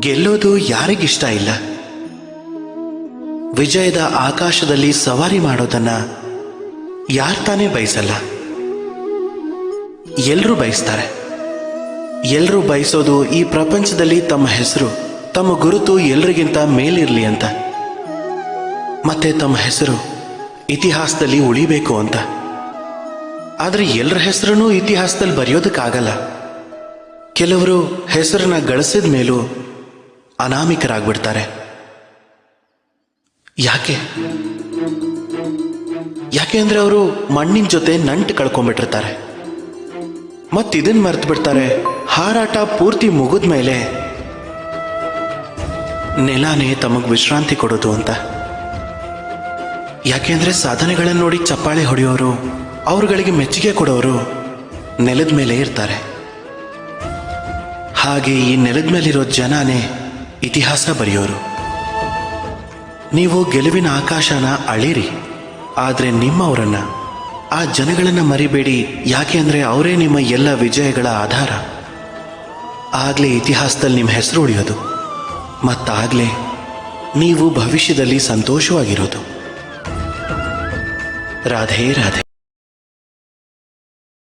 ಗೆಲ್ಲೋದು ಯಾರಿಗಿಷ್ಟ ಇಲ್ಲ? ವಿಜಯದ ಆಕಾಶದಲ್ಲಿ ಸವಾರಿ ಮಾಡೋದನ್ನ ಯಾರು ತಾನೇ ಬಯಸಲ್ಲ? ಎಲ್ಲರೂ ಬಯಸ್ತಾರೆ. ಎಲ್ಲರೂ ಬಯಸೋದು ಈ ಪ್ರಪಂಚದಲ್ಲಿ ತಮ್ಮ ಹೆಸರು, ತಮ್ಮ ಗುರುತು ಎಲ್ರಿಗಿಂತ ಮೇಲಿರಲಿ ಅಂತ, ಮತ್ತೆ ತಮ್ಮ ಹೆಸರು ಇತಿಹಾಸದಲ್ಲಿ ಉಳಿಬೇಕು ಅಂತ. ಆದರೆ ಎಲ್ಲರ ಹೆಸರನ್ನು ಇತಿಹಾಸದಲ್ಲಿ ಬರೆಯೋದಕ್ಕಾಗಲ್ಲ. ಕೆಲವರು ಹೆಸರನ್ನ ಗಳಿಸಿದ ಮೇಲೂ ಅನಾಮಿಕರಾಗ್ಬಿಡ್ತಾರೆ. ಯಾಕೆ ಅಂದ್ರೆ ಅವರು ಮಣ್ಣಿನ ಜೊತೆ ನಂಟು ಕಳ್ಕೊಂಡ್ಬಿಟ್ಟಿರ್ತಾರೆ. ಮತ್ತಿದನ್ ಮರ್ತು ಬಿಡ್ತಾರೆ, ಹಾರಾಟ ಪೂರ್ತಿ ಮುಗಿದ ಮೇಲೆ ನೆಲಾನೇ ತಮಗ್ ವಿಶ್ರಾಂತಿ ಕೊಡೋದು ಅಂತ. ಯಾಕೆಂದ್ರೆ ಸಾಧನೆಗಳನ್ನು ನೋಡಿ ಚಪ್ಪಾಳೆ ಹೊಡೆಯೋರು, ಅವ್ರುಗಳಿಗೆ ಮೆಚ್ಚುಗೆ ಕೊಡೋರು ನೆಲದ ಮೇಲೆ ಇರ್ತಾರೆ. ಹಾಗೆ ಈ ನೆಲದ ಮೇಲಿರೋ ಜನನೇ ಇತಿಹಾಸ ಬರೆಯೋರು. ನೀವು ಗೆಲುವಿನ ಆಕಾಶನ ಅಳಿರಿ, ಆದರೆ ನಿಮ್ಮವರನ್ನ, ಆ ಜನಗಳನ್ನ ಮರಿಬೇಡಿ. ಯಾಕೆ ಅಂದ್ರೆ ಅವರೇ ನಿಮ್ಮ ಎಲ್ಲ ವಿಜಯಗಳ ಆಧಾರ. ಆಗ್ಲೇ ಇತಿಹಾಸದಲ್ಲಿ ನಿಮ್ಮ ಹೆಸರು ಉಳಿಯೋದು, ಮತ್ತಾಗ್ಲೇ ನೀವು ಭವಿಷ್ಯದಲ್ಲಿ ಸಂತೋಷವಾಗಿರೋದು. ರಾಧೇ ರಾಧೆ.